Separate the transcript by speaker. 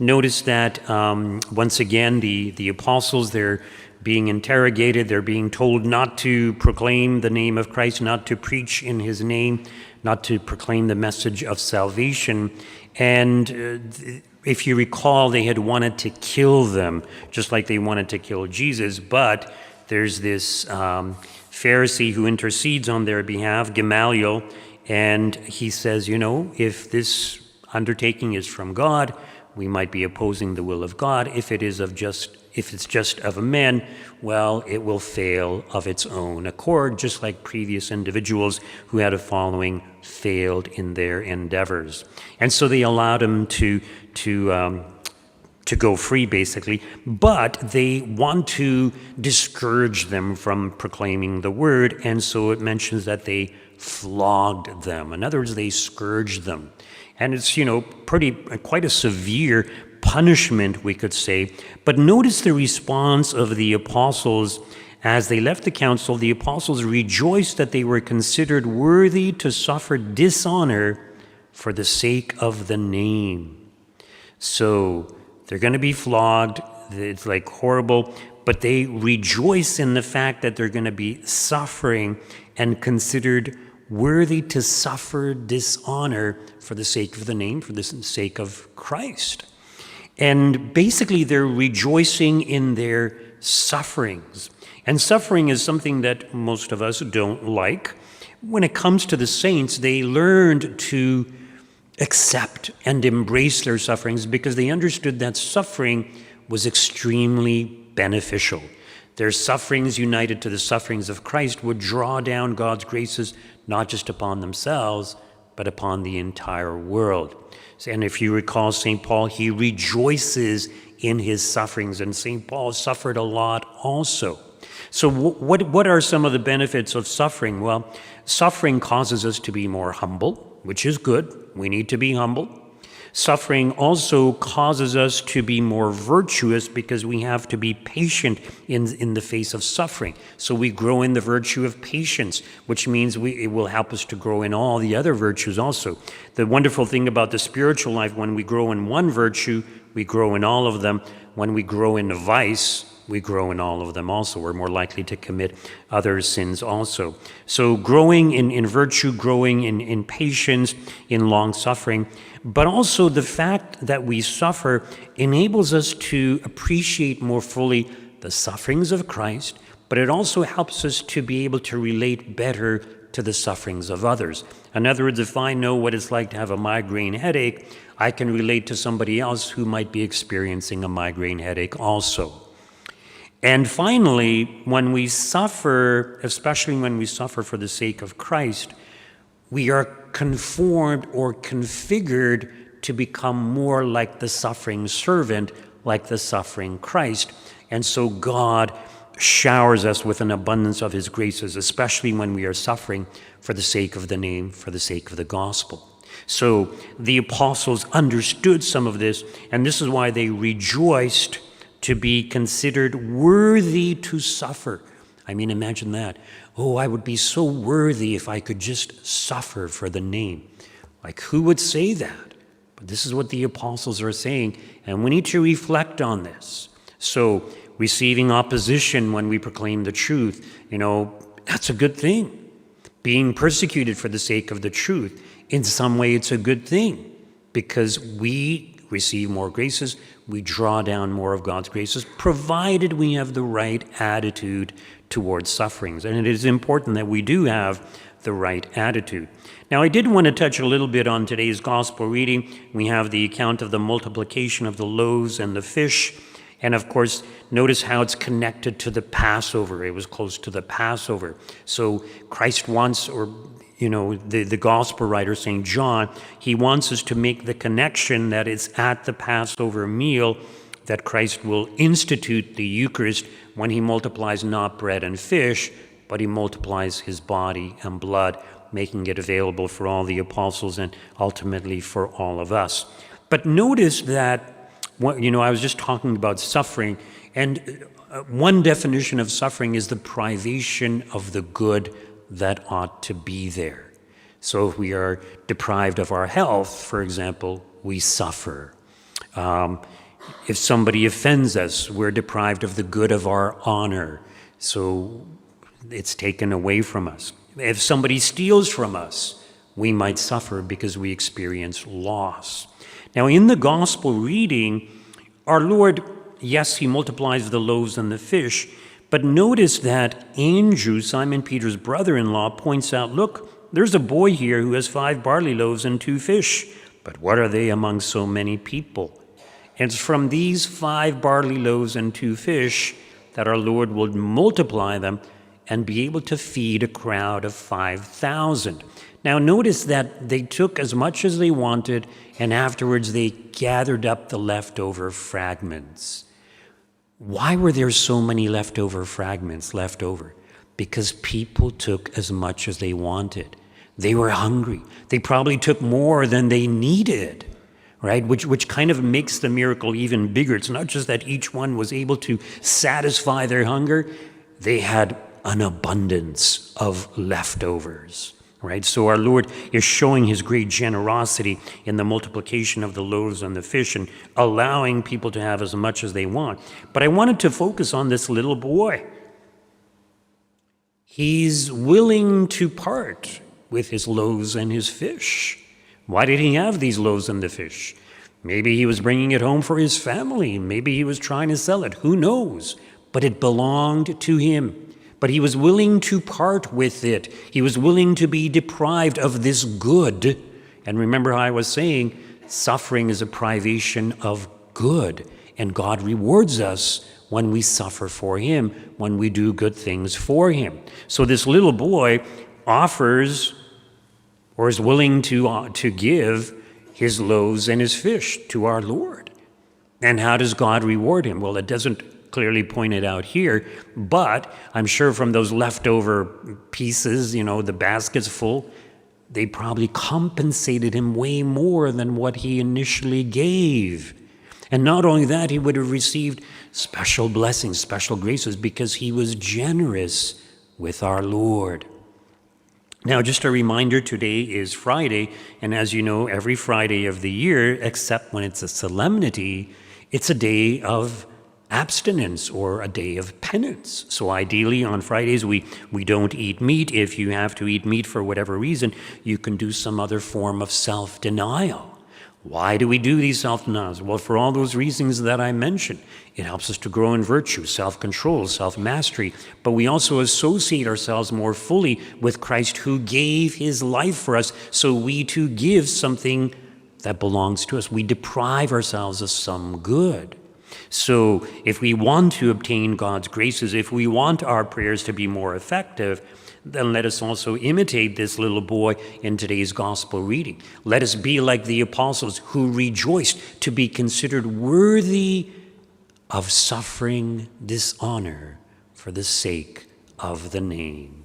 Speaker 1: Notice that once again, the apostles, they're being interrogated, they're being told not to proclaim the name of Christ, not to preach in his name, not to proclaim the message of salvation. And if you recall, they had wanted to kill them, just like they wanted to kill Jesus. But there's this Pharisee who intercedes on their behalf, Gamaliel, and he says, if this undertaking is from God, we might be opposing the will of God. If it's just of a man, well, it will fail of its own accord, just like previous individuals who had a following failed in their endeavors. And so they allowed him to go free, basically, but they want to discourage them from proclaiming the word, and so it mentions that they flogged them. In other words, they scourged them. And it's, quite a severe punishment, we could say. But notice the response of the apostles. As they left the council, the apostles rejoiced that they were considered worthy to suffer dishonor for the sake of the name. So they're going to be flogged. It's like horrible. But they rejoice in the fact that they're going to be suffering and considered worthy to suffer dishonor for the sake of the name, for the sake of Christ. And basically, they're rejoicing in their sufferings. And suffering is something that most of us don't like. When it comes to the saints, they learned to accept and embrace their sufferings because they understood that suffering was extremely beneficial. Their sufferings, united to the sufferings of Christ, would draw down God's graces not just upon themselves, but upon the entire world. And if you recall St. Paul, he rejoices in his sufferings, and St. Paul suffered a lot also. So what are some of the benefits of suffering? Well, suffering causes us to be more humble, which is good. We need to be humble. Suffering also causes us to be more virtuous because we have to be patient in the face of suffering. So we grow in the virtue of patience, which means it will help us to grow in all the other virtues also. The wonderful thing about the spiritual life, when we grow in one virtue, we grow in all of them. When we grow in a vice, we grow in all of them also. We're more likely to commit other sins also. So growing in virtue, growing in patience, in long suffering, but also the fact that we suffer enables us to appreciate more fully the sufferings of Christ, but it also helps us to be able to relate better to the sufferings of others. In other words, if I know what it's like to have a migraine headache, I can relate to somebody else who might be experiencing a migraine headache also. And finally, when we suffer, especially when we suffer for the sake of Christ, we are conformed or configured to become more like the suffering servant, like the suffering Christ. And so God showers us with an abundance of his graces, especially when we are suffering for the sake of the name, for the sake of the gospel. So the apostles understood some of this, and this is why they rejoiced to be considered worthy to suffer. I mean, imagine that. Oh, I would be so worthy if I could just suffer for the name. Like, who would say that? But this is what the apostles are saying, and we need to reflect on this. So, receiving opposition when we proclaim the truth, that's a good thing. Being persecuted for the sake of the truth, in some way it's a good thing, because we receive more graces, we draw down more of God's graces, provided we have the right attitude towards sufferings. And it is important that we do have the right attitude. Now, I did want to touch a little bit on today's gospel reading. We have the account of the multiplication of the loaves and the fish. And of course, notice how it's connected to the Passover. It was close to the Passover. So Christ wants, the gospel writer, St. John, he wants us to make the connection that it's at the Passover meal that Christ will institute the Eucharist when he multiplies not bread and fish, but he multiplies his body and blood, making it available for all the apostles and ultimately for all of us. But notice that, I was just talking about suffering. And one definition of suffering is the privation of the good that ought to be there. So if we are deprived of our health, for example, we suffer. If somebody offends us, we're deprived of the good of our honor, so it's taken away from us. If somebody steals from us, we might suffer because we experience loss. Now, in the gospel reading, our Lord, yes, he multiplies the loaves and the fish, but notice that Andrew, Simon Peter's brother-in-law, points out, look, there's a boy here who has 5 barley loaves and 2 fish, but what are they among so many people? And it's from these 5 barley loaves and 2 fish that our Lord will multiply them and be able to feed a crowd of 5,000. Now notice that they took as much as they wanted, and afterwards they gathered up the leftover fragments. Why were there so many leftover fragments left over? Because people took as much as they wanted. They were hungry. They probably took more than they needed, right? Which kind of makes the miracle even bigger. It's not just that each one was able to satisfy their hunger. They had an abundance of leftovers, right? So our Lord is showing his great generosity in the multiplication of the loaves and the fish and allowing people to have as much as they want. But I wanted to focus on this little boy. He's willing to part with his loaves and his fish. Why did he have these loaves and the fish? Maybe he was bringing it home for his family. Maybe he was trying to sell it. Who knows? But it belonged to him. But he was willing to part with it. He was willing to be deprived of this good. And remember how I was saying, suffering is a privation of good. And God rewards us when we suffer for him, when we do good things for him. So this little boy offers, or is willing to give, his loaves and his fish to our Lord. And how does God reward him? Well, it doesn't clearly point it out here, but I'm sure from those leftover pieces, the baskets full, they probably compensated him way more than what he initially gave. And not only that, he would have received special blessings, special graces, because he was generous with our Lord. Now, just a reminder, today is Friday, and as you know, every Friday of the year, except when it's a solemnity, it's a day of abstinence or a day of penance. So ideally on Fridays we don't eat meat. If you have to eat meat for whatever reason, you can do some other form of self-denial. Why do we do these self-denials? Well, for all those reasons that I mentioned. It helps us to grow in virtue, self-control, self-mastery, but we also associate ourselves more fully with Christ, who gave his life for us, so we too give something that belongs to us. We deprive ourselves of some good. So if we want to obtain God's graces, if we want our prayers to be more effective, then let us also imitate this little boy in today's gospel reading. Let us be like the apostles who rejoiced to be considered worthy of suffering dishonor for the sake of the name.